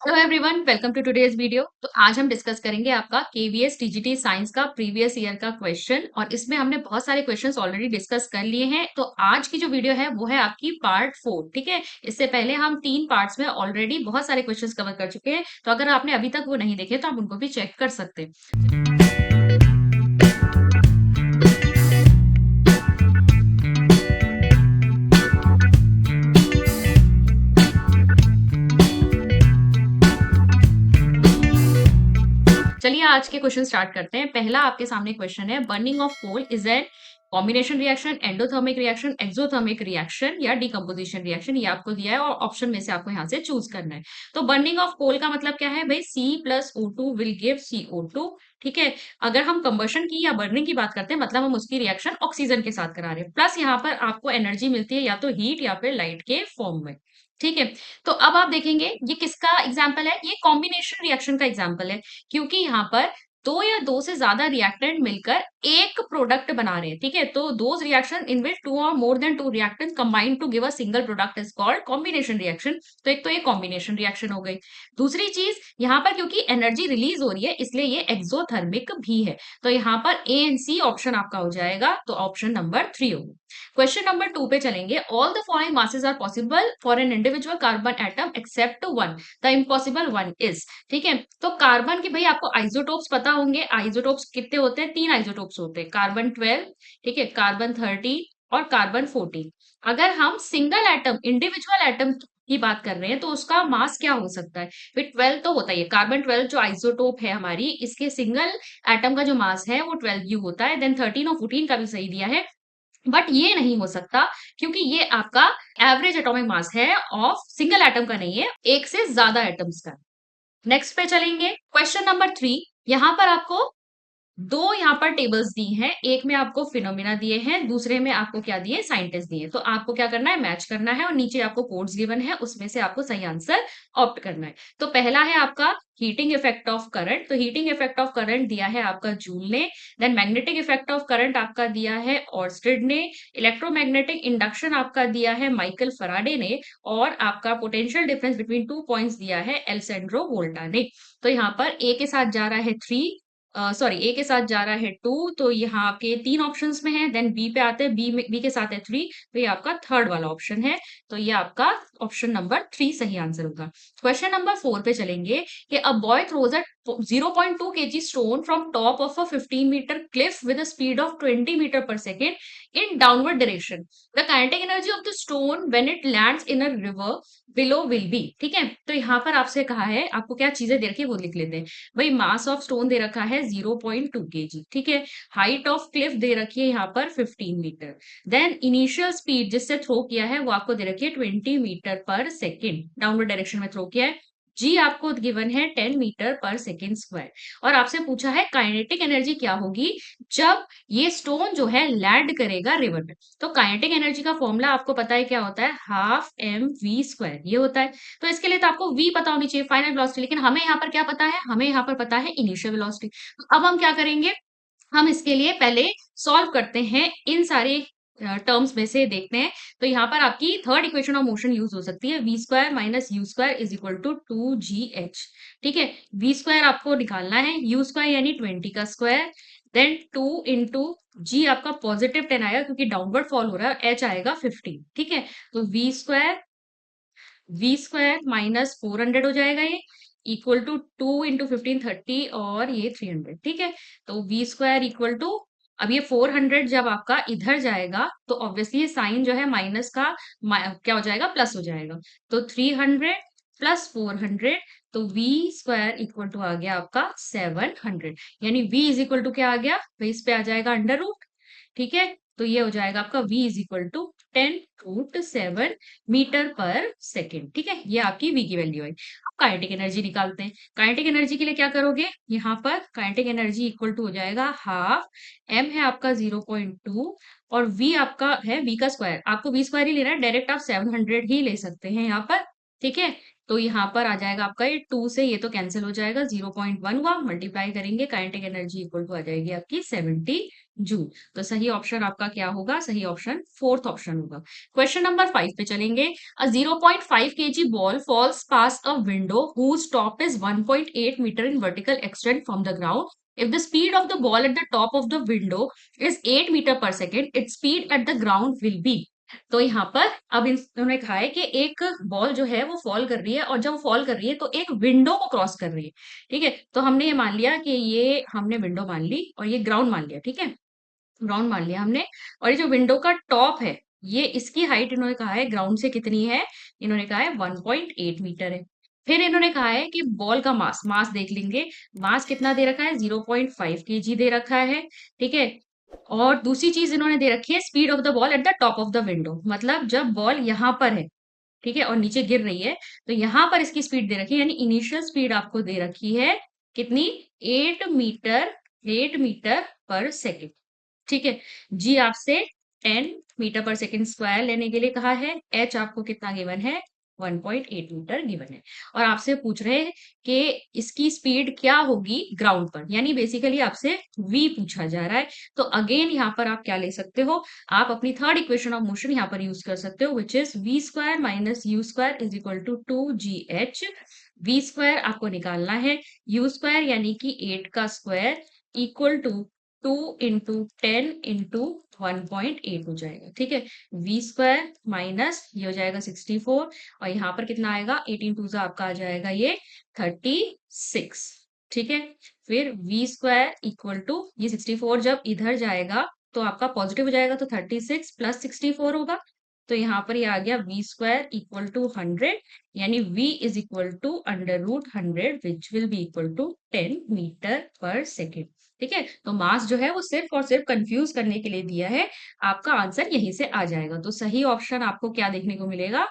Hello everyone, welcome to today's video. तो आज हम डिस्कस करेंगे आपका केवीएस टीजीटी साइंस का प्रीवियस ईयर का क्वेश्चन, और इसमें हमने बहुत सारे क्वेश्चंस ऑलरेडी डिस्कस कर लिए हैं। तो आज की जो वीडियो है वो है आपकी पार्ट 4। ठीक है, इससे पहले हम 3 पार्ट्स में ऑलरेडी बहुत सारे क्वेश्चंस कवर कर चुके हैं। तो अगर आपने अभी तक वो नहीं देखे तो आप उनको भी चेक कर सकते हैं। चलिए आज के क्वेश्चन स्टार्ट करते हैं। पहला आपके सामने क्वेश्चन है, burning of coal is an combination reaction, endothermic reaction, exothermic reaction या डिकम्पोजिशन रिएक्शन। ये आपको दिया है और ऑप्शन में से आपको यहाँ से चूज करना है। तो बर्निंग ऑफ कोल का मतलब क्या है भाई? C+O2 will give CO2। ठीक है, अगर हम कंबशन की या बर्निंग की बात करते हैं मतलब हम उसकी रिएक्शन ऑक्सीजन के साथ करा रहे हैं, प्लस यहाँ पर आपको एनर्जी मिलती है या तो हीट या फिर लाइट के फॉर्म में। ठीक है, तो अब आप देखेंगे ये किसका एग्जाम्पल है? ये कॉम्बिनेशन रिएक्शन का एग्जाम्पल है, क्योंकि यहाँ पर दो या दो से ज्यादा रिएक्टेंट मिलकर एक प्रोडक्ट बना रहे हैं। ठीक है, तो those reaction in which two और more than two reactants combine to give a single product is called combination reaction. तो एक तो ये कॉम्बिनेशन रिएक्शन हो गई। दूसरी चीज, यहाँ पर क्योंकि एनर्जी रिलीज हो रही है इसलिए ये एक्सोथर्मिक भी है। तो यहाँ पर ए एंड सी ऑप्शन आपका हो जाएगा, तो ऑप्शन नंबर 3 होगा। क्वेश्चन नंबर 2 पे चलेंगे। All the following masses are possible for an individual carbon atom except one, the impossible one is. ठीक है, तो कार्बन के भाई आपको आइसोटोप्स पता होंगे। आइसोटोप्स कितने होते हैं? 3 आइसोटोप्स होते हैं, कार्बन 12, ठीक है, कार्बन 13 और कार्बन 14। अगर हम सिंगल एटम इंडिविजुअल एटम की बात कर रहे हैं तो उसका मास क्या हो सकता है? फिर 12 तो होता ही है। कार्बन 12 जो आइसोटोप है हमारी, इसके सिंगल एटम का जो मास है वो 12U होता है। देन 13 और 14 का भी सही दिया है, बट ये नहीं हो सकता क्योंकि ये आपका एवरेज एटॉमिक मास है ऑफ सिंगल एटम का, नहीं है एक से ज्यादा एटम्स का। नेक्स्ट पे चलेंगे, क्वेश्चन नंबर 3। यहां पर आपको दो यहाँ पर टेबल्स दी हैं, एक में आपको फिनोमिना दिए हैं, दूसरे में आपको क्या दिए? साइंटिस्ट दिए। तो आपको क्या करना है? मैच करना है, और नीचे आपको कोड्स गिवन है, उसमें से आपको सही आंसर ऑप्ट करना है। तो पहला है आपका हीटिंग इफेक्ट ऑफ करंट। तो हीटिंग इफेक्ट ऑफ करंट दिया है आपका जूल ने। Then magnetic effect of current आपका दिया है ऑर्स्टेड ने। इलेक्ट्रोमैग्नेटिक इंडक्शन आपका दिया है माइकल फराडे ने। और आपका पोटेंशियल डिफरेंस बिटवीन 2 पॉइंट्स दिया है एल्सेंड्रो वोल्टा ने। तो यहाँ पर ए के साथ जा रहा है 3, सॉरी ए के साथ जा रहा है 2, तो यहाँ आपके 3 ऑप्शंस में है। देन बी पे आते हैं, बी के साथ है 3, तो ये आपका थर्ड वाला ऑप्शन है। तो ये आपका ऑप्शन नंबर 3 सही आंसर होगा। क्वेश्चन नंबर 4 पे चलेंगे कि a boy throws a 0.2 kg stone from top of a 15 metre cliff with a speed of 20 metre per second in downward direction. The kinetic energy of the stone when it lands in a river below will be. ठीक है, तो यहाँ पर आपसे कहा है, आपको क्या चीजें दे रखी है वो लिख लेते हैं। भाई मास ऑफ स्टोन दे रखा है 0.2 kg, ठीक है। हाइट ऑफ क्लिफ दे रखी है यहाँ पर 15 मीटर। देन इनिशियल स्पीड जिससे थ्रो किया है वो आपको दे रखी है 20 metre per second, downward direction में थ्रो किया है। जी आपको गिवन है 10 मीटर पर सेकेंड स्क्वायर। और आपसे पूछा है काइनेटिक एनर्जी क्या होगी जब ये स्टोन जो है लैंड करेगा रिवर में। तो काइनेटिक एनर्जी का फॉर्मूला आपको पता है क्या होता है? ½ mv² ये होता है। तो इसके लिए तो आपको v पता होनी चाहिए, फाइनल वेलोसिटी, लेकिन हमें यहाँ पर क्या पता है? हमें यहाँ पर पता है इनिशियल वेलोसिटी। तो अब हम क्या करेंगे? हम इसके लिए पहले सॉल्व करते हैं, इन सारे टर्म्स में से देखते हैं। तो यहाँ पर आपकी third equation of motion use हो सकती है, v² - u² = 2gh। ठीक है, v² आपको निकालना है, u² यानी 20 का स्क्वायर, देन 2 इंटू जी आपका पॉजिटिव 10 आएगा क्योंकि डाउनवर्ड फॉल हो रहा है, h आएगा 15। ठीक है, तो v² -400 हो जाएगा, ये इक्वल टू 2 इंटू 15 30 और ये 300। ठीक है, तो v² इक्वल टू, अब ये 400 जब आपका इधर जाएगा तो ऑब्वियसली साइन जो है माइनस का क्या हो जाएगा? प्लस हो जाएगा। तो 300 प्लस 400, तो v² इक्वल टू आ गया आपका 700, यानी v इज इक्वल टू क्या आ गया? तो इस पे आ जाएगा अंडर रूट। ठीक है, तो ये हो जाएगा आपका v is equal to 10√7 metre per second. ठीक है, ये आपकी v की वैल्यू है। अब काइनेटिक एनर्जी निकालते हैं। काइनेटिक एनर्जी के लिए क्या करोगे? यहाँ पर काइनेटिक एनर्जी इक्वल टू हो जाएगा हाफ, m है आपका 0.2 और v आपका है v का स्क्वायर। आपको v स्क्वायर ही लेना है, डायरेक्ट आप 700 ही ले सकते हैं यहाँ पर। ठीक है, तो यहाँ पर आ जाएगा आपका ये 2 से ये तो कैंसिल हो जाएगा, 0.1 हुआ, मल्टीप्लाई करेंगे, काइनेटिक एनर्जी इक्वल टू आ जाएगी आपकी 70 जूल। तो सही ऑप्शन आपका क्या होगा? सही ऑप्शन फोर्थ ऑप्शन होगा। क्वेश्चन नंबर 5 पे चलेंगे। अ 0.5 kg ball falls past a window whose top is 1.8 meter in vertical extent from the ground. If the speed of the ball at the top of the window is 8 meter per second, its speed at the ground will be। तो यहाँ पर अब इन्होंने कहा है कि एक ball जो है वो फॉल कर रही है, और जब फॉल कर रही है तो एक विंडो को क्रॉस कर रही है। ठीक है, तो हमने ये मान लिया कि ये हमने विंडो मान ली और ये ग्राउंड मान लिया। ठीक है, ग्राउंड मान लिया हमने। और ये जो विंडो का टॉप है, ये इसकी हाइट इन्होंने कहा है ग्राउंड से कितनी है? इन्होंने कहा है 1.8 मीटर है। फिर इन्होंने कहा है कि बॉल का मास, मास देख लेंगे। मास कितना दे रखा है? 0.5 केजी दे रखा है। ठीक है, और दूसरी चीज इन्होंने दे रखी है speed of the ball at the top of the window, मतलब जब बॉल यहाँ पर है, ठीक है, और नीचे गिर रही है, तो यहाँ पर इसकी स्पीड दे रखी है, यानी इनिशियल स्पीड आपको दे रखी है कितनी? 8 मीटर, 8 मीटर पर सेकेंड। ठीक है, जी आपसे 10 मीटर पर सेकंड स्क्वायर लेने के लिए कहा है। एच आपको कितना गिवन है? 1.8 मीटर गिवन है। और आपसे पूछ रहे हैं कि इसकी स्पीड क्या होगी ग्राउंड पर, यानी बेसिकली आपसे v पूछा जा रहा है। तो अगेन यहाँ पर आप क्या ले सकते हो? आप अपनी थर्ड इक्वेशन ऑफ मोशन यहाँ पर यूज कर सकते हो, which is v square minus U square is equal to 2gh। v square आपको निकालना है, u स्क्वायर यानी कि 8 का square equal to 2 into 10 into 1.8 हो जाएगा। ठीक है, v स्क्वायर माइनस ये हो जाएगा 64, और यहाँ पर कितना आएगा? 18 टू आपका आ जाएगा ये 36। ठीक है, फिर v स्क्वायर इक्वल टू ये 64 जब इधर जाएगा तो आपका पॉजिटिव हो जाएगा, तो 36 प्लस 64 होगा। तो यहाँ पर ये आ गया v स्क्वायर इक्वल टू 100, यानी v is equal to under root 100 which will be equal to 10 metre per second. ठीक है, तो मास जो है वो सिर्फ और सिर्फ कंफ्यूज करने के लिए दिया है, आपका आंसर यहीं से आ जाएगा। तो सही ऑप्शन आपको क्या देखने को मिलेगा?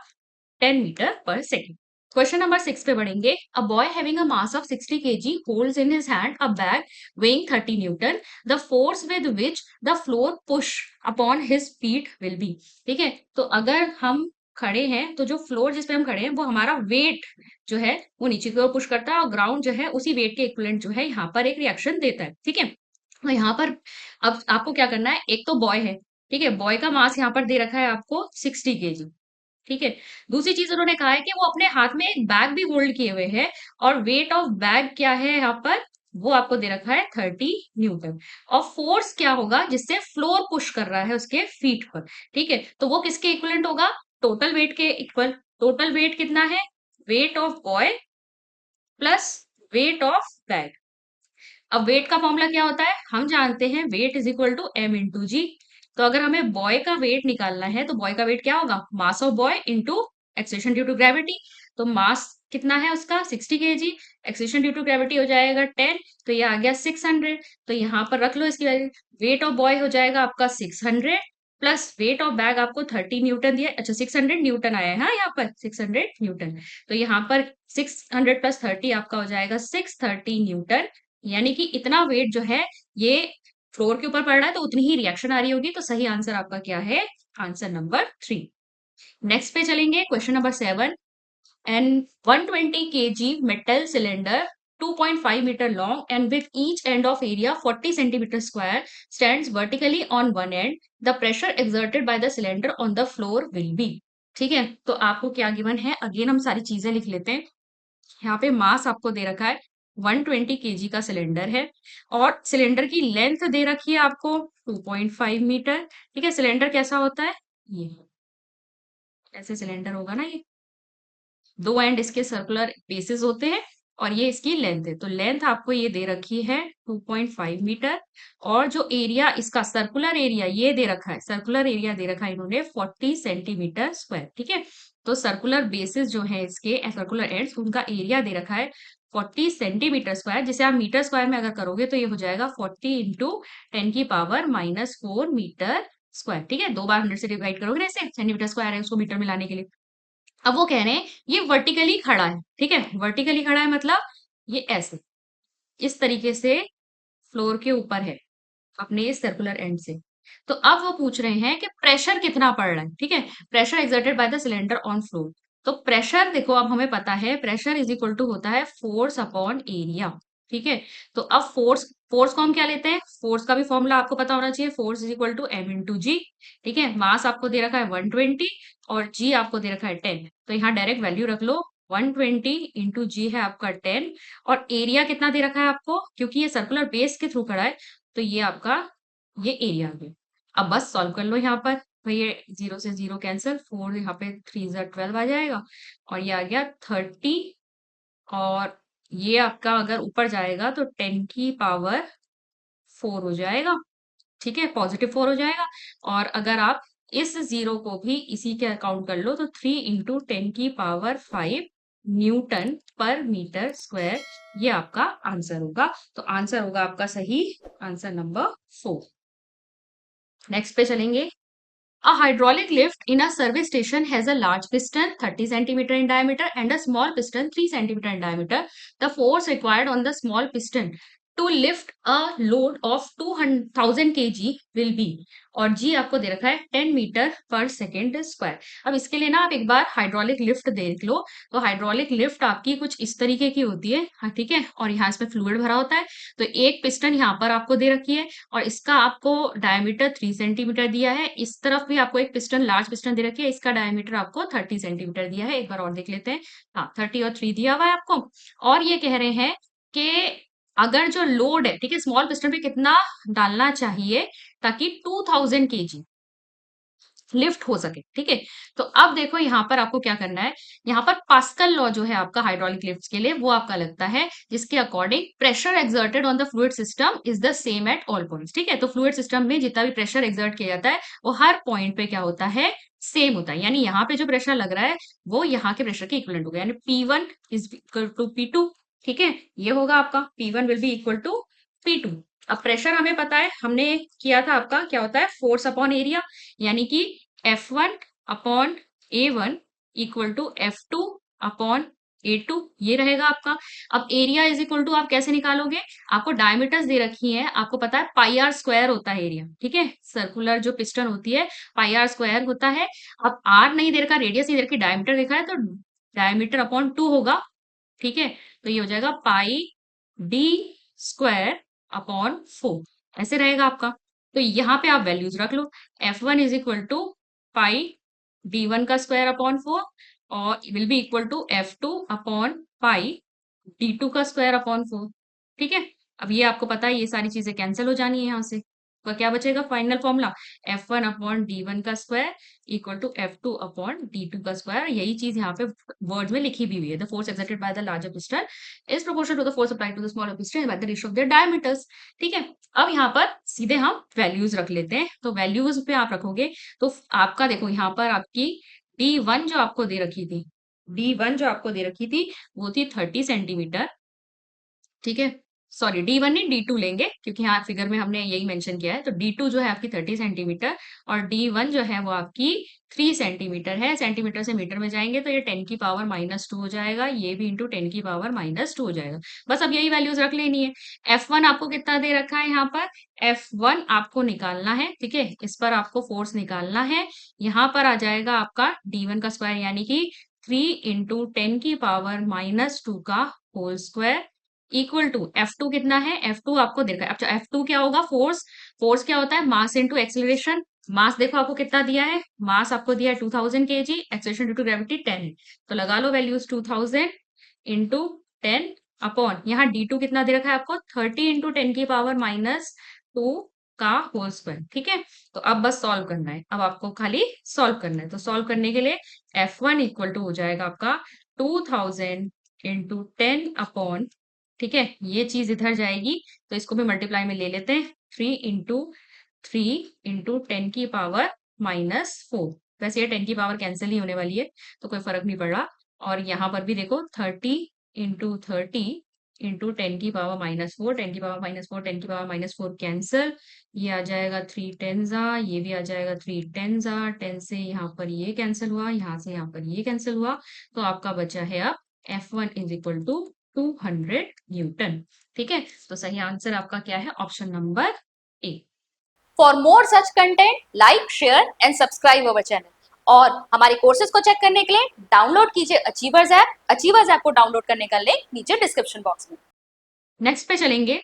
10 metre per second. Question number 6 पे बढ़ेंगे। A boy having a mass of 60 kg holds in his hand a bag weighing 30 Newton. The force with which the floor push upon his feet will be. ठीक है, तो अगर हम खड़े हैं तो जो फ्लोर जिस पे हम खड़े हैं वो हमारा वेट जो है वो नीचे की ओर पुश करता है, और ग्राउंड जो है उसी वेट के इक्विवेलेंट जो है यहाँ पर एक रिएक्शन देता है। ठीक है, तो यहाँ पर अब आपको क्या करना है? एक तो बॉय है, ठीक है, बॉय का मास यहाँ पर दे रखा है आपको 60 केजी। ठीक है, दूसरी चीज उन्होंने कहा है कि वो अपने हाथ में एक बैग भी होल्ड किए हुए हैं, और वेट ऑफ बैग क्या है यहाँ पर? वो आपको दे रखा है 30 न्यूटन। और फोर्स क्या होगा जिससे फ्लोर पुश कर रहा है उसके फीट पर? ठीक है, तो वो किसके इक्वलेंट होगा? टोटल वेट के इक्वल। टोटल वेट कितना है? Weight of boy plus weight of bag. अब वेट का फॉर्मूला क्या होता है? हम जानते हैं weight is equal to m into g. तो अगर हमें बॉय का वेट निकालना है तो बॉय का वेट क्या होगा? Mass of boy into acceleration due to gravity. तो मास कितना है उसका? 60 KG. Acceleration due to gravity हो जाएगा 10, तो ये आ गया 600। तो यहाँ पर रख लो इसकी वैल्यू। वेट ऑफ बॉय हो जाएगा आपका 600 प्लस वेट ऑफ बैग आपको 30 न्यूटन दिया। अच्छा, 600 न्यूटन आया है, हाँ, यहाँ पर 600 न्यूटन। तो यहाँ पर 600 प्लस 30 आपका हो जाएगा 630 न्यूटन, यानी कि इतना वेट जो है ये फ्लोर के ऊपर पड़ रहा है, तो उतनी ही रिएक्शन आ रही होगी। तो सही आंसर आपका क्या है? Answer number 3। नेक्स्ट पे चलेंगे, question number 7। An 120 kg metal cylinder 2.5 meter long and with each end of area 40 centimeter square stands vertically on one end. The pressure exerted by the cylinder on the floor will be। ठीक है, तो आपको क्या given है? Again हम सारी चीजें लिख लेते हैं। यहाँ पे मास आपको दे रखा है 120 केजी का सिलेंडर है, और सिलेंडर की लेंथ दे रखी है आपको 2.5 मीटर। ठीक है, सिलेंडर कैसा होता है? ये ऐसे सिलेंडर होगा ना, ये दो एंड इसके सर्कुलर बेसिस होते हैं, और ये इसकी लेंथ है। तो लेंथ आपको ये दे रखी है 2.5 मीटर, और जो एरिया इसका सर्कुलर एरिया ये दे रखा है, सर्कुलर एरिया दे रखा है इन्होंने 40 सेंटीमीटर स्क्वायर। ठीक है, तो सर्कुलर बेसिस जो है इसके सर्कुलर एंड्स, उनका एरिया दे रखा है 40 सेंटीमीटर स्क्वायर, जिसे आप मीटर स्क्वायर में अगर करोगे तो ये हो जाएगा 40 इंटू 10⁻⁻4 मीटर स्क्वायर। ठीक है, दो बार 100 से डिवाइड करोगे ना, इसे सेंटीमीटर स्क्वायर है उसको मीटर में लाने के लिए। अब वो कह रहे हैं ये वर्टिकली खड़ा है। ठीक है, वर्टिकली खड़ा है मतलब ये ऐसे इस तरीके से फ्लोर के ऊपर है अपने इस सर्कुलर एंड से। तो अब वो पूछ रहे हैं कि प्रेशर कितना पड़ रहा है। ठीक है, pressure exerted by the cylinder on floor. तो प्रेशर देखो, अब हमें पता है प्रेशर इज इक्वल टू होता है फोर्स अपॉन एरिया। ठीक है, तो अब फोर्स फोर्स को हम क्या लेते हैं, फोर्स का भी फॉर्मूला आपको पता होना चाहिए, force is equal to m into g. ठीक है, मास आपको दे रखा है 120 और जी आपको दे रखा है 10, तो यहाँ डायरेक्ट वैल्यू रख लो, 120 इंटू जी है आपका 10, और एरिया कितना दे रखा है आपको, क्योंकि ये सर्कुलर बेस के थ्रू खड़ा है, तो ये आपका ये एरिया आ गया। अब बस सॉल्व कर लो यहाँ पर, तो ये 0 से 0 कैंसिल, 4 यहाँ पे 3 ज़ा 12 आ जाएगा, और ये आ गया 30, और ये आपका अगर ऊपर जाएगा तो 10 की पावर 4 हो जाएगा। ठीक है, पॉजिटिव 4 हो जाएगा। और अगर आप इस 0 को भी इसी के अकाउंट कर लो तो 3 इंटू 10 की पावर 5 न्यूटन पर मीटर स्क्वायर, ये आपका आंसर होगा। तो आंसर होगा आपका सही, आंसर नंबर 4। नेक्स्ट पे चलेंगे। A hydraulic lift in a service station has a large piston 30 centimeter in diameter and a small piston 3 centimeter in diameter. The force required on the small piston to lift a load of 2000 kg will be, और जी आपको दे रखा है 10 metre per second square. अब इसके लिए ना आप एक बार हाइड्रोलिक लिफ्ट देख लो, तो हाइड्रोलिक लिफ्ट आपकी कुछ इस तरीके की होती है। हाँ ठीक है, और यहाँ इसमें फ्लूइड भरा होता है, तो एक पिस्टन यहाँ पर आपको दे रखी है और इसका आपको डायमीटर 3 सेंटीमीटर दिया है। इस तरफ भी आपको एक पिस्टन, लार्ज पिस्टन दे रखी है, इसका डायमीटर आपको 30 सेंटीमीटर दिया है। एक बार और देख लेते हैं। हाँ, 30 और 3 दिया हुआ है आपको, और ये कह रहे हैं कि अगर जो लोड है, ठीक है, स्मॉल पिस्टन पे कितना डालना चाहिए ताकि 2000 केजी लिफ्ट हो सके। ठीक है, तो अब देखो यहाँ पर आपको क्या करना है, यहाँ पर पास्कल लॉ जो है आपका हाइड्रोलिक लिफ्ट के लिए, वो आपका लगता है, जिसके according pressure exerted on the fluid system is the same at all points. ठीक है, तो फ्लूइड सिस्टम में जितना भी प्रेशर एक्सर्ट किया जाता है वो हर पॉइंट पे क्या होता है, सेम होता है। यानी यहाँ पे जो प्रेशर लग रहा है वो यहाँ के प्रेशर के इक्वलेंट होगा, यानी P1 is equal to P2। ठीक है, ये होगा आपका P1 will be equal to P2। अब प्रेशर हमें पता है, हमने किया था आपका क्या होता है, फोर्स अपॉन एरिया, यानी कि F1 upon A1 equal to F2 upon A2, ये रहेगा आपका। अब एरिया इज इक्वल टू आप कैसे निकालोगे, आपको डायमीटर्स दे रखी है, आपको पता है पाई आर स्क्वायर होता है एरिया। ठीक है, सर्कुलर जो पिस्टन होती है पाई आर स्क्वायर होता है। अब आर नहीं दे रखा, रेडियस नहीं दे रखी, डायमीटर देखा है, तो डायमीटर अपॉन 2 होगा। ठीक है, तो ये हो जाएगा पाई डी स्क्वायर अपॉन 4, ऐसे रहेगा आपका। तो यहाँ पे आप वैल्यूज रख लो, F1 is equal to pi D1 का स्क्वायर अपॉन 4 और will be equal to F2 upon pi D2 का स्क्वायर अपॉन 4। ठीक है, अब ये आपको पता है, ये सारी चीजें कैंसिल हो जानी है यहाँ से, तो क्या बचेगा final formula, F1 upon D1 का square equal to F2 upon D2 का स्क्वायर। यही चीज यहाँ पे वर्ड में लिखी भी हुई है, the force exerted by the larger piston is proportional to the force applied to the smaller piston by the ratio of their diameters. ठीक है, अब यहाँ पर सीधे हम वैल्यूज रख लेते हैं, तो वैल्यूज पे आप रखोगे तो आपका देखो यहाँ पर आपकी D1 जो आपको दे रखी थी, D1 जो आपको दे रखी थी वो थी 30 सेंटीमीटर। ठीक है, सॉरी D1 नहीं D2 लेंगे, क्योंकि यहाँ फिगर में हमने यही मेंशन किया है, तो D2 जो है आपकी 30 सेंटीमीटर और D1 जो है वो आपकी 3 सेंटीमीटर है। सेंटीमीटर से मीटर में जाएंगे तो ये 10 की पावर -2 हो जाएगा, ये भी इंटू 10 की पावर -2 हो जाएगा। बस अब यही वैल्यूज रख लेनी है। F1 आपको कितना दे रखा है यहाँ पर, F1 आपको निकालना है। ठीक है, इस पर आपको फोर्स निकालना है, यहाँ पर आ जाएगा आपका D1 का स्क्वायर, यानी कि 3 इंटू 10 की पावर -2 का whole square equal to F2 कितना है, F2 आपको देखा है। अच्छा, F2 क्या होगा, फोर्स, फोर्स क्या होता है, मास इनटू एक्सीलरेशन। मास देखो आपको कितना दिया है, मास आपको दिया है 2000 kg, acceleration due to gravity 10 है, तो लगा लो वैल्यूज 2000 इंटू 10 अपॉन यहाँ D2 कितना दे रखा है आपको, 30 इंटू 10 की पावर -2 का होल स्क्वायर। ठीक है, तो अब बस सॉल्व करना है, अब आपको खाली सॉल्व करना है। तो सॉल्व करने के लिए F1 इक्वल टू हो जाएगा आपका 2000 इंटू 10 अपॉन, ठीक है, ये चीज इधर जाएगी तो इसको भी मल्टीप्लाई में ले लेते हैं, 3 इंटू 10 की पावर -4। वैसे ये 10 की पावर कैंसिल ही होने वाली है, तो कोई फर्क नहीं पड़ रहा। और यहाँ पर भी देखो 30 इंटू 10 की पावर -4, 10 की पावर -4, 10 की पावर -4 कैंसिल, ये आ जाएगा 3 टेंजा, ये भी आ जाएगा 3 टेंजा, 10 से यहाँ पर ये कैंसिल हुआ, यहाँ से यहाँ पर ये कैंसिल हुआ, तो आपका बचा है अब F1 is equal to 200 Newton. ठीक है, तो सही आंसर आपका क्या है, option number A. For more such content, like, share and subscribe our channel. और हमारे कोर्सेज को चेक करने के लिए डाउनलोड कीजिए अचीवर्स ऐप। अचीवर्स ऐप को डाउनलोड करने का लिंक नीचे डिस्क्रिप्शन बॉक्स में। नेक्स्ट पे चलेंगे।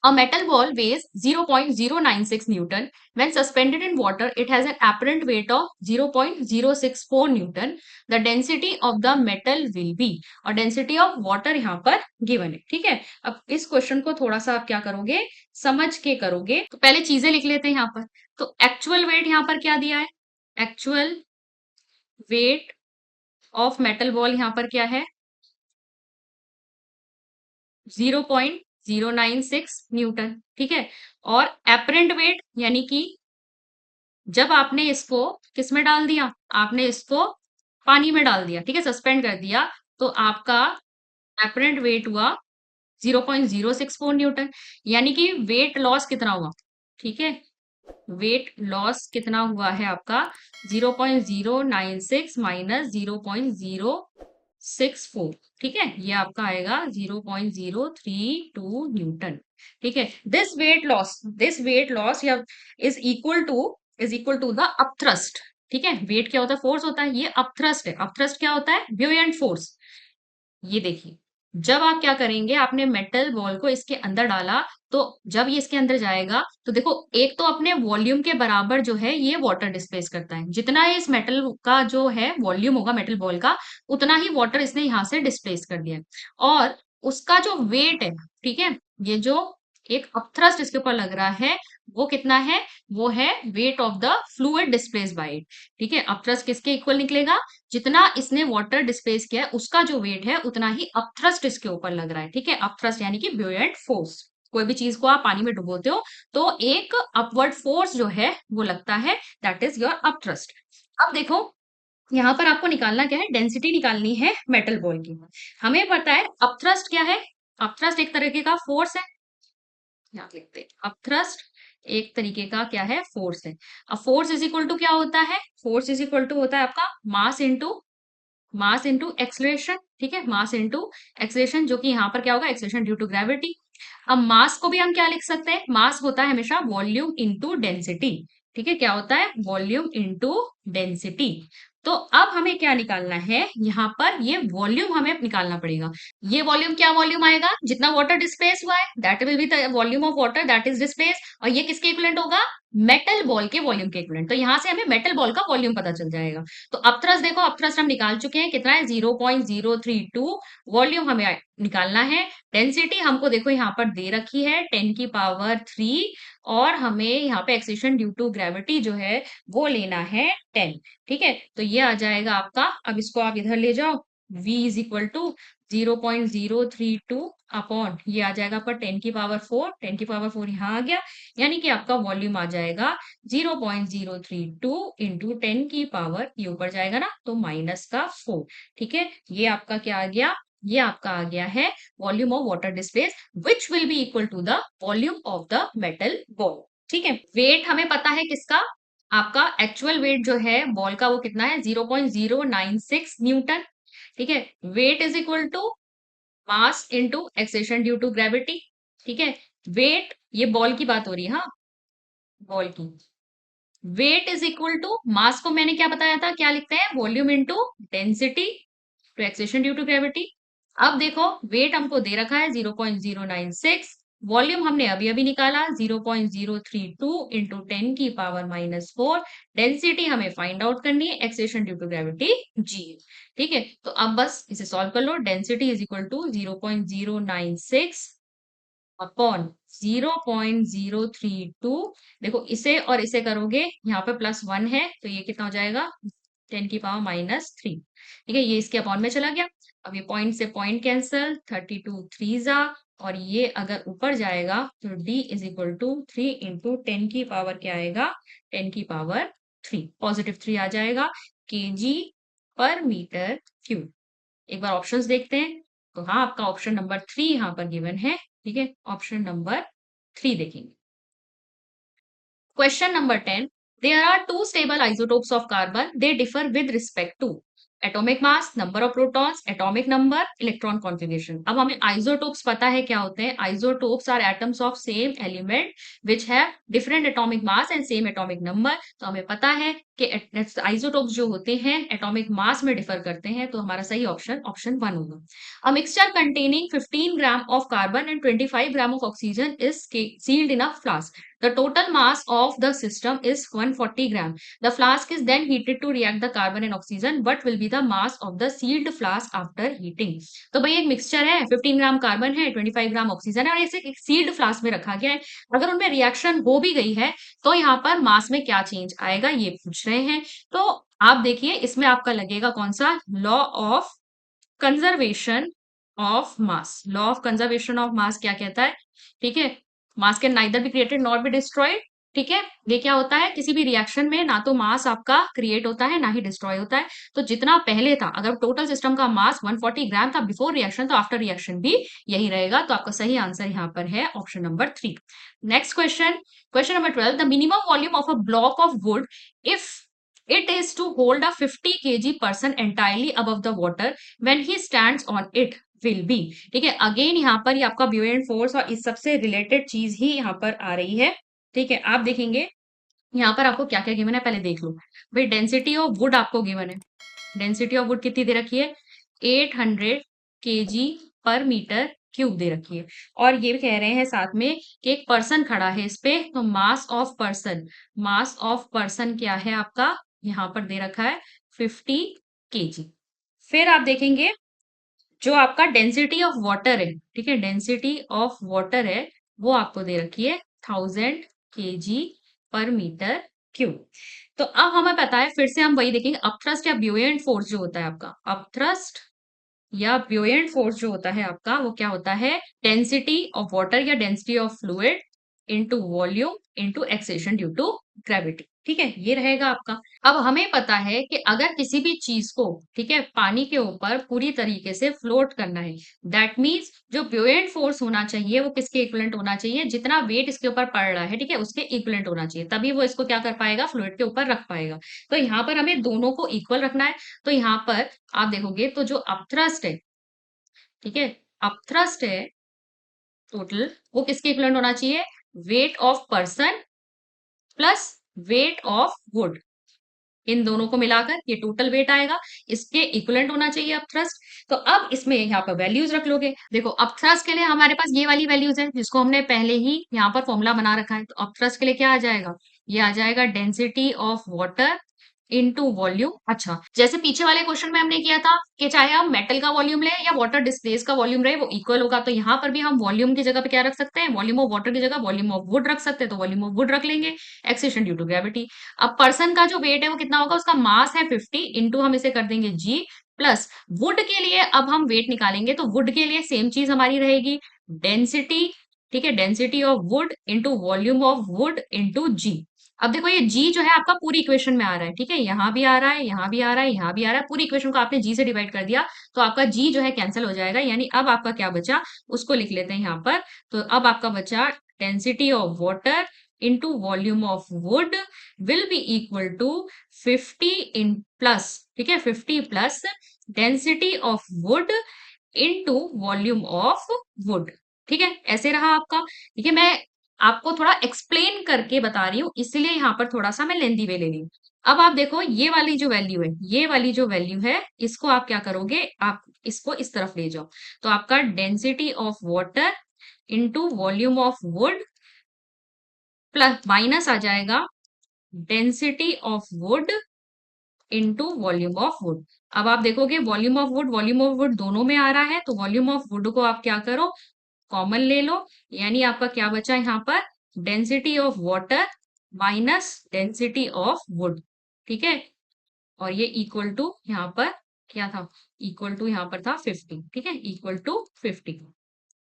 A metal ball weighs 0.096 Newton. When suspended in water, it has an apparent weight of 0.064 Newton. The density of the metal will be, और density of water यहाँ पर given है, ठीक है। अब इस क्वेश्चन को थोड़ा सा आप क्या करोगे, समझ के करोगे। तो पहले चीजें लिख लेते हैं यहाँ पर। तो एक्चुअल वेट यहाँ पर क्या दिया है, actual weight of metal ball यहाँ पर क्या है, 0.096 न्यूटन, ठीक है। और एपरेंट वेट यानी कि जब आपने इसको किस में डाल दिया, आपने इसको पानी में डाल दिया, ठीक है, सस्पेंड कर दिया, तो आपका एपरेंट वेट हुआ 0.064 न्यूटन। यानी कि वेट लॉस कितना हुआ, ठीक है, वेट लॉस कितना हुआ है आपका, 0.096 माइनस 0.064, ठीक है, ये आपका आएगा 0.032 न्यूटन, ठीक है। दिस वेट लॉस या is equal to the upthrust, ठीक है। वेट क्या होता है, फोर्स होता है, ये अपथ्रस्ट है। अपथ्रस्ट क्या होता है, ब्यूएंट फोर्स। ये देखिए, जब आप क्या करेंगे, आपने मेटल बॉल को इसके अंदर डाला, तो जब ये इसके अंदर जाएगा तो देखो, एक तो अपने वॉल्यूम के बराबर जो है ये वाटर डिस्प्लेस करता है, जितना इस मेटल का जो है वॉल्यूम होगा मेटल बॉल का, उतना ही वाटर इसने यहाँ से डिस्प्लेस कर दिया है। और उसका जो वेट है, ठीक है, ये जो एक अपथ्रस्ट इसके ऊपर लग रहा है, वो कितना है, वो है weight of the fluid displace bye it, ठीक है। अपथ्रस्ट किसके इक्वल निकलेगा, जितना इसने वाटर डिस्प्लेस किया है उसका जो वेट है उतना ही अपथ्रस्ट इसके ऊपर लग रहा है, ठीक है। अपथ्रस्ट यानी कि ब्यूएंट फोर्स। कोई भी चीज को आप पानी में डुबोते हो तो एक अपवर्ड फोर्स जो है वो लगता है, दैट इज योर अपथ्रस्ट। अब देखो, यहाँ पर आपको निकालना क्या है, डेंसिटी निकालनी है मेटल बॉल की। हमें पता है अपथ्रस्ट क्या है, अपथ्रस्ट एक तरीके का फोर्स है, यहाँ लिखते हैं अपथ्रस्ट एक तरीके का क्या है, फोर्स है। अब फोर्स इज इक्वल टू क्या होता है, फोर्स इज इक्वल टू होता है आपका मास इंटू एक्सलेशन, ठीक है, मास इंटू एक्सलेशन, जो कि यहाँ पर क्या होगा, एक्सलेशन ड्यू टू ग्रेविटी। अब मास को भी हम क्या लिख सकते हैं, मास होता है हमेशा वॉल्यूम इंटू डेंसिटी, ठीक है, क्या होता है, वॉल्यूम इंटू डेंसिटी। तो अब हमें क्या निकालना है, यहाँ पर ये वॉल्यूम हमें निकालना पड़ेगा। ये वॉल्यूम क्या वॉल्यूम आएगा, जितना वाटर डिस्प्लेस हुआ है that will be the volume of water that is displace, और ये किसके इक्विवेलेंट होगा, मेटल बॉल के वॉल्यूम के इक्विवेलेंट। तो यहाँ से हमें मेटल बॉल का वॉल्यूम पता चल जाएगा। तो अपथ्रस्ट देखो, अपथ्रस्ट हम निकाल चुके हैं, कितना है, 0.032। वॉल्यूम हमें निकालना है। डेंसिटी हमको देखो यहाँ पर दे रखी है 10⁻3, और हमें यहाँ पे एक्सेशन ड्यू टू ग्रेविटी जो है वो लेना है 10, ठीक है। तो ये आ जाएगा आपका, अब इसको आप इधर ले जाओ, v is equal to 0.032 upon, ये आ जाएगा पर 10⁻4, 10⁻4 यहाँ आ गया, यानी कि आपका वॉल्यूम आ जाएगा 0.032 इंटू 10⁻, ये ऊपर जाएगा ना तो माइनस का 4, ठीक है। ये आपका क्या आ गया, ये आपका आ गया है volume of water displace, which will be equal to the volume of the metal ball, ठीक है। वेट हमें पता है किसका, आपका एक्चुअल वेट जो है बॉल का वो कितना है, 0.096 न्यूटन, ठीक है। Weight is equal to mass into acceleration due to gravity, ठीक है। वेट, ये बॉल की बात हो रही है, हाँ, बॉल की। Weight is equal to mass को मैंने क्या बताया था, क्या लिखते हैं, volume into density to acceleration due to gravity. अब देखो, वेट हमको दे रखा है 0.096, वॉल्यूम हमने अभी अभी निकाला 0.032 इंटू 10⁻⁻4, डेंसिटी हमें फाइंड आउट करनी है, acceleration due to gravity g, ठीक है। तो अब बस इसे सॉल्व कर लो, density is equal to 0.096 upon 0.032, देखो इसे और इसे करोगे, यहाँ पे +1 है तो ये कितना हो जाएगा, 10⁻⁻3, ठीक है, ये इसके अपॉन में चला गया। अब ये पॉइंट से पॉइंट कैंसल, 32 3 जा, और ये अगर ऊपर जाएगा तो d is equal to 3 into 10⁻, क्या आएगा, 10⁻3, पॉजिटिव 3 आ जाएगा, kg पर मीटर क्यूब। एक बार ऑप्शंस देखते हैं, तो हाँ, आपका ऑप्शन नंबर 3 यहाँ पर गिवन है, ठीक है, ऑप्शन नंबर 3 देखेंगे। Question number 10, there are two stable isotopes of carbon, they differ with respect to atomic mass, number of protons, atomic number, electron configuration. अब हमें आइसोटोप्स पता है क्या होते हैं, isotopes are atoms of same element which have different atomic mass and same atomic number. तो हमें पता है कि आइसोटोप्स जो होते हैं एटॉमिक मास में डिफर करते हैं, तो हमारा सही ऑप्शन ऑप्शन 1 होगा। A mixture containing 15 gram of carbon and 25 gram of oxygen is sealed in a flask. The total mass of the system is 140 gram. The flask is then heated to react the carbon and oxygen, what will be the mass of the sealed flask after heating. तो भाई एक mixture है, 15 gram carbon है, 25 gram oxygen है और इसे एक sealed flask में रखा गया है। अगर उनमें रिएक्शन हो भी गई है तो यहाँ पर मास में क्या चेंज आएगा ये पूछ रहे हैं। तो आप देखिए इसमें आपका लगेगा कौन सा, law of conservation of mass. Law of conservation of mass क्या कहता है, ठीक है, मास can neither be created not be destroyed. ठीक है, ये क्या होता है, किसी भी रिएक्शन में ना तो मास आपका क्रिएट होता है ना ही डिस्ट्रॉय होता है। तो जितना पहले था, अगर टोटल सिस्टम का मास 140 ग्राम था बिफोर रिएक्शन, तो आफ्टर रिएक्शन भी यही रहेगा। तो आपका सही आंसर यहाँ पर है option number 3। Next question, question number 12, the minimum volume of a block of would if it is to hold a 50 kg person entirely above the water when he stands on it will be। ठीक है, again यहाँ पर ये आपका ब्यूएंट force और इस सबसे related चीज ही यहाँ पर आ रही है। ठीक है, आप देखेंगे यहाँ पर आपको क्या क्या गिवन है पहले देख लो। भाई डेंसिटी ऑफ वुड आपको गिवन है, डेंसिटी ऑफ वुड कितनी दे रखी है, 800 केजी पर मीटर क्यूब दे रखी है। और ये भी कह रहे हैं साथ में कि एक पर्सन खड़ा है इस पे, तो mass of person, mass of person क्या है आपका, यहाँ पर दे रखा है 50 केजी। फिर आप देखेंगे जो आपका डेंसिटी ऑफ वाटर है, ठीक है, डेंसिटी ऑफ वाटर है वो आपको दे रखी है 1000 केजी पर मीटर क्यूब। तो अब हमें पता है, फिर से हम वही देखेंगे, अपथ्रस्ट या ब्यूएंट फोर्स जो होता है आपका, अपथ्रस्ट या ब्यूएंट फोर्स जो होता है आपका, वो क्या होता है, डेंसिटी ऑफ वाटर या density of fluid into volume into acceleration due to gravity. ठीक है, ये रहेगा आपका। अब हमें पता है कि अगर किसी भी चीज को, ठीक है, पानी के ऊपर पूरी तरीके से फ्लोट करना है, दैट मीन्स जो ब्यूएंट फोर्स होना चाहिए वो किसके इक्विवेलेंट होना चाहिए, जितना वेट इसके ऊपर पड़ रहा है, ठीक है, उसके इक्विवेलेंट होना चाहिए, तभी वो इसको क्या कर पाएगा, फ्लूइड के ऊपर रख पाएगा। तो यहाँ पर हमें दोनों को इक्वल रखना है। तो यहाँ पर आप देखोगे तो जो अपथ्रस्ट है, ठीक है, अपथ्रस्ट है टोटल, वो किसके इक्विवेलेंट होना चाहिए, weight of person plus weight of wood, इन दोनों को मिलाकर ये टोटल वेट आएगा, इसके इक्विवेलेंट होना चाहिए अपथ्रस्ट। तो अब इसमें यहाँ पर वैल्यूज रख लोगे। देखो अपथ्रस्ट के लिए हमारे पास ये वाली वैल्यूज है जिसको हमने पहले ही यहाँ पर फॉर्मूला बना रखा है। तो अपथ्रस्ट के लिए क्या आ जाएगा, ये आ जाएगा density of water into volume. अच्छा, जैसे पीछे वाले क्वेश्चन में हमने किया था कि चाहे हम मेटल का वॉल्यूम ले या वाटर डिस्प्लेस का वॉल्यूम रहे वो इक्वल होगा, तो यहाँ पर भी हम वॉल्यूम की जगह पे क्या रख सकते हैं, वॉल्यूम ऑफ वाटर की जगह वॉल्यूम ऑफ वुड रख सकते हैं, तो वॉल्यूम ऑफ वुड रख लेंगे, एक्सेशन ड्यू टू ग्रेविटी। अब पर्सन का जो वेट है वो कितना होगा, उसका मास है 50 इंटू हम इसे कर देंगे जी, प्लस वुड के लिए अब हम वेट निकालेंगे, तो वुड के लिए सेम चीज हमारी रहेगी, डेंसिटी, ठीक है, density of wood into volume of wood into g. अब देखो ये जी जो है आपका पूरी इक्वेशन में आ रहा है, ठीक है, यहाँ भी आ रहा है, यहाँ भी आ रहा है, यहाँ भी आ रहा है, पूरी इक्वेशन को आपने जी से डिवाइड कर दिया, तो आपका जी जो है कैंसिल हो जाएगा, यानी अब आपका क्या बचा, उसको लिख लेते हैं यहाँ पर। तो अब आपका बचा density of water into volume of wood will be equal to 50 इन प्लस, ठीक है, 50 plus density of wood into volume of wood. ठीक है, ऐसे रहा आपका। देखिए मैं आपको थोड़ा एक्सप्लेन करके बता रही हूँ, इसलिए यहाँ पर थोड़ा सा मैं लेंदी वे ले रही हूँ। अब आप देखो ये वाली जो वैल्यू है, ये वाली जो वैल्यू है, इसको आप क्या करोगे, आप इसको इस तरफ ले जाओ, तो आपका density of water into volume of wood plus minus आ जाएगा density of wood into volume of wood. अब आप देखोगे volume of wood, volume of wood दोनों में आ रहा है, तो वॉल्यूम ऑफ वुड को आप क्या करो, कॉमन ले लो, यानी आपका क्या बचा यहाँ पर, density of water minus density of wood. ठीक है, और ये इक्वल टू यहाँ पर क्या था, इक्वल टू यहाँ पर था 50, ठीक है, इक्वल टू 50।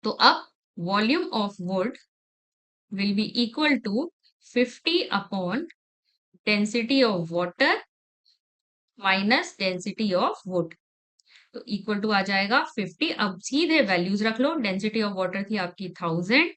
तो अब volume of wood will be equal to 50 upon density of water minus density of wood, तो इक्वल टू आ जाएगा 50। अब सीधे वैल्यूज रख लो, डेंसिटी ऑफ वाटर थी आपकी 1000,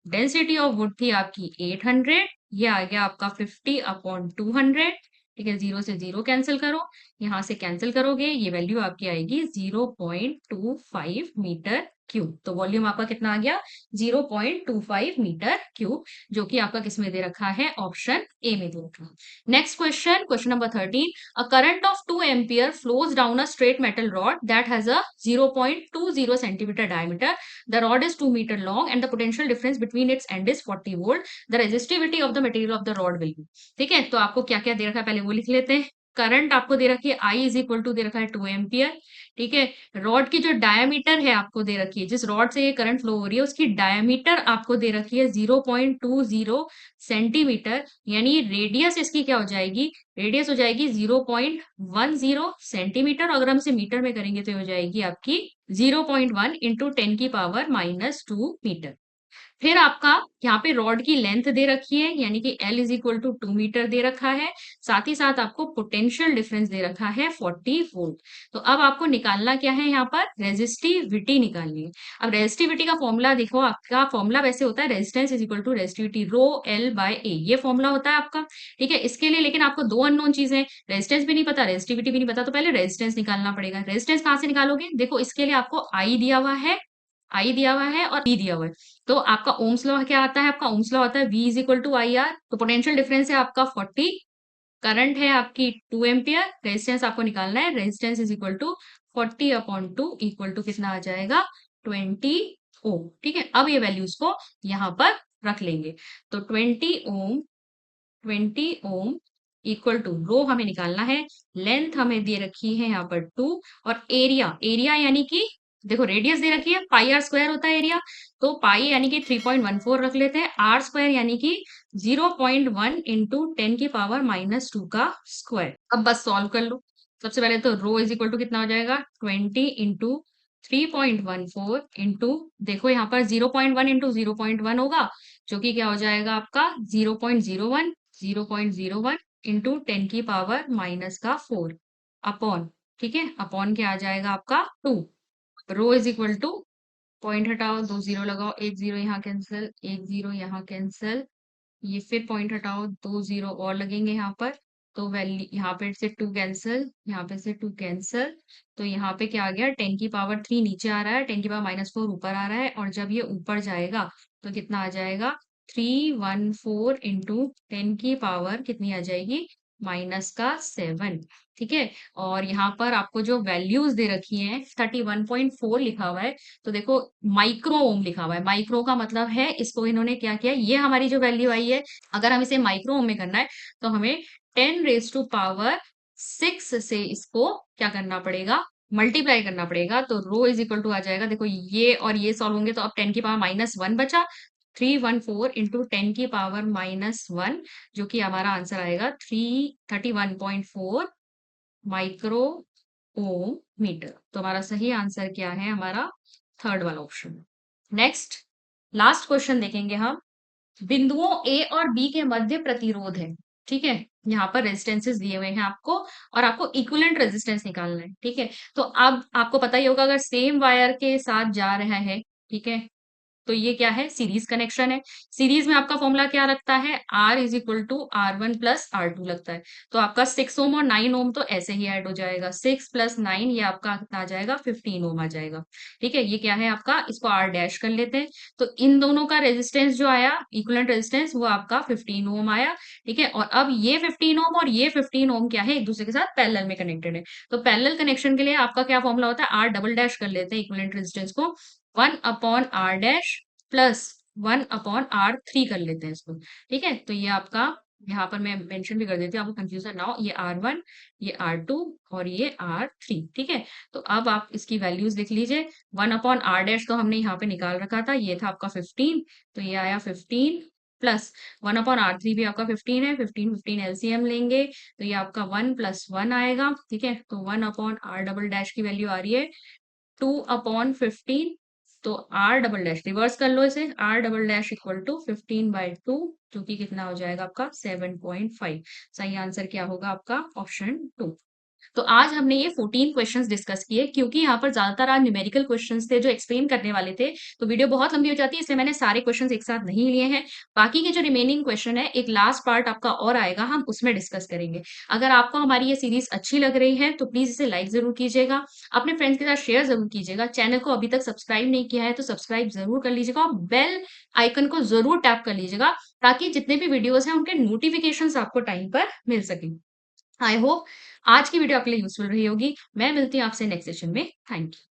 डेंसिटी ऑफ वुड थी आपकी 800, ये आ गया आपका 50 अपॉन 200। ठीक है, जीरो से जीरो कैंसिल करो, यहाँ से कैंसिल करोगे, ये वैल्यू आपकी आएगी 0.25 मीटर क्यूब। तो वॉल्यूम आपका कितना आ गया 0.25 मीटर क्यूब, जो कि आपका किस में दे रखा है, ऑप्शन ए में दे रखा है। Next question, question number 13, a current of 2 ampere flows down a straight metal rod that has a 0.20 centimetre diameter, the rod is 2 metre long and the potential difference between its end is 40 volt, the resistivity of the material of the rod will be. ठीक है, तो आपको क्या क्या दे रखा है पहले वो लिख लेते हैं। करंट आपको दे रखी है आई इज इक्वल टू दे रखा है 2 एम्पियर। ठीक है, रॉड की जो डायमीटर है आपको दे रखी है, जिस रॉड से ये करंट फ्लो हो रही है उसकी डायमीटर आपको दे रखी है 0.20 सेंटीमीटर, यानी रेडियस इसकी क्या हो जाएगी, रेडियस हो जाएगी 0.10 सेंटीमीटर। अगर हम इसे मीटर में करेंगे तो ये हो जाएगी आपकी 0.1 इंटू 10⁻⁻2 मीटर। फिर आपका यहाँ पे रॉड की लेंथ दे रखी है, यानी कि L is equal to 2 metre दे रखा है। साथ ही साथ आपको पोटेंशियल डिफरेंस दे रखा है 40 वोल्ट। तो अब आपको निकालना क्या है, यहाँ पर रेजिस्टिविटी निकालनी है। अब रेजिस्टिविटी का फॉर्मूला देखो, आपका फॉर्मूला वैसे होता है resistance is equal to resistivity rho l by a, ये फॉर्मूला होता है आपका। ठीक है, इसके लिए लेकिन आपको दो अननोन चीजें, रेजिस्टेंस भी नहीं पता, रेजिस्टिविटी भी नहीं पता, तो पहले रेजिस्टेंस निकालना पड़ेगा। रेजिस्टेंस कहाँ से निकालोगे, देखो इसके लिए आपको आई दिया हुआ है, आई दिया हुआ है और बी दिया हुआ है। तो आपका ओम्स लॉ क्या आता है, आपका ओम्स लॉ आता है V is equal to I R. तो पोटेंशियल डिफरेंस है आपका 40, करंट है आपकी 2 एम्पियर, रेजिस्टेंस आपको निकालना है, resistance is equal to 40/2 equal to कितना आ जाएगा 20 ओम। ठीक है, अब ये वैल्यूज को यहाँ पर रख लेंगे। तो 20 ओम इक्वल टू रो हमें निकालना है, लेंथ हमें दे रखी है यहाँ पर 2, और एरिया, एरिया यानी कि देखो रेडियस दे रखी है पाई आर स्क्वायर होता है एरिया, तो पाई यानी कि 3.14 रख लेते हैं, आर स्क्वायर यानी कि 0.1 इंटू 10⁻⁻2 का स्क्वायर। अब बस सॉल्व कर लो। सबसे पहले तो रो इज इक्वल टू कितना हो जाएगा 20 इंटू 3.14 इंटू, देखो यहाँ पर 0.1 इंटू 0.1 होगा, जो कि क्या हो जाएगा आपका 0.01, 0.01 इंटू 10⁻⁻4 अपॉन, ठीक है, अपॉन क्या आ जाएगा आपका 2। रो इज इक्वल टू, पॉइंट हटाओ, 2 जीरो लगाओ, एक जीरो यहाँ कैंसिल, एक जीरो यहाँ कैंसिल, ये फिर पॉइंट हटाओ, 2 जीरो और लगेंगे यहाँ पर, तो वैल्यू यहाँ पे से 2 कैंसिल, यहाँ पे से 2 कैंसिल, तो यहाँ पे क्या आ गया 10⁻3 नीचे आ रहा है, 10⁻⁻4 ऊपर आ रहा है, और जब ये ऊपर जाएगा तो कितना आ जाएगा 314 इंटू 10 की पावर कितनी आ जाएगी -7। ठीक है, और यहाँ पर आपको जो वैल्यूज दे रखी हैं 31.4 लिखा हुआ है, तो देखो माइक्रो ओम लिखा हुआ है, माइक्रो का मतलब है इसको इन्होंने क्या किया, ये हमारी जो वैल्यू आई है अगर हम इसे माइक्रो ओम में करना है तो हमें 10⁻6 से इसको क्या करना पड़ेगा, मल्टीप्लाई करना पड़ेगा। तो रो इज इक्वल टू आ जाएगा, देखो ये और ये सॉल्व होंगे तो अब 10⁻⁻1 बचा, 314 इंटू 10⁻⁻1, जो कि हमारा आंसर आएगा 31.4 माइक्रो ओम मीटर। तो हमारा सही आंसर क्या है, हमारा थर्ड वाला ऑप्शन। नेक्स्ट लास्ट क्वेश्चन देखेंगे हम, बिंदुओं ए और बी के मध्य प्रतिरोध है। ठीक है, यहाँ पर रेजिस्टेंसेस दिए हुए हैं आपको, और आपको इक्विवेलेंट रेजिस्टेंस निकालना है। ठीक है, तो अब आपको पता ही होगा अगर सेम वायर के साथ जा रहा है, ठीक है, तो ये क्या है, सीरीज कनेक्शन है। सीरीज में आपका फॉर्मूला क्या लगता है, R is equal to R1 plus R2 लगता है। तो आपका 6 ओम और 9 ओम तो ऐसे ही ऐड हो जाएगा, 6 प्लस 9 ये आपका कितना आ जाएगा 15 ओम आ जाएगा। ठीक है, ये क्या है आपका, इसको R डैश कर लेते हैं। तो इन दोनों का रेजिस्टेंस जो आया इक्विवेलेंट रेजिस्टेंस वो आपका 15 ओम आया। ठीक है, और अब ये 15 ओम और ये 15 ओम क्या है, एक दूसरे के साथ पैरेलल में कनेक्टेड है। तो पैरेलल कनेक्शन के लिए आपका क्या फॉर्मूला होता है, R डबल डैश कर लेते हैं इक्विवेलेंट रेजिस्टेंस को, 1/R डैश प्लस 1/R3 कर लेते हैं इसको। ठीक है, तो ये आपका यहाँ पर मैं मेंशन भी कर देती हूँ, आपको कंफ्यूजन ना हो, ये R1, ये R2 और ये R3। ठीक है, तो अब आप इसकी वैल्यूज लिख लीजिए, 1/R डैश तो हमने यहाँ पे निकाल रखा था, ये था आपका 15, तो ये आया 15 प्लस 1/R3 भी आपका 15 है, 15 15 एलसीएम लेंगे तो ये आपका 1 प्लस 1 आएगा। ठीक है, तो 1/R डबल डैश की वैल्यू आ रही है 2/15, तो R डबल डैश रिवर्स कर लो इसे, R double dash equal to 15/2, जो कि कितना हो जाएगा आपका 7.5। सही आंसर क्या होगा आपका ऑप्शन 2। तो आज हमने ये 14 क्वेश्चंस डिस्कस किए क्योंकि यहाँ पर ज़्यादातर आज न्यूमेरिकल क्वेश्चंस थे जो एक्सप्लेन करने वाले थे, तो वीडियो बहुत लंबी हो जाती है इसलिए मैंने सारे क्वेश्चंस एक साथ नहीं लिए हैं। बाकी के जो रिमेनिंग क्वेश्चन है, एक लास्ट पार्ट आपका और आएगा, हम उसमें डिस्कस करेंगे। अगर आपको हमारी ये सीरीज़ अच्छी लग रही है, तो प्लीज़ इसे लाइक ज़रूर कीजिएगा, अपने फ्रेंड्स के साथ शेयर ज़रूर कीजिएगा। चैनल को अभी तक सब्सक्राइब नहीं किया है, तो सब्सक्राइब ज़रूर कर लीजिएगा और बेल आइकन को ज़रूर टैप कर लीजिएगा, ताकि जितने भी वीडियोज़ हैं, उनके नोटिफ़िकेशंस आपको टाइम पर मिल सकें। आई होप आज की वीडियो आपके लिए यूज़फुल रही होगी। मैं मिलती हूँ आपसे नेक्स्ट सेशन में। Thank you.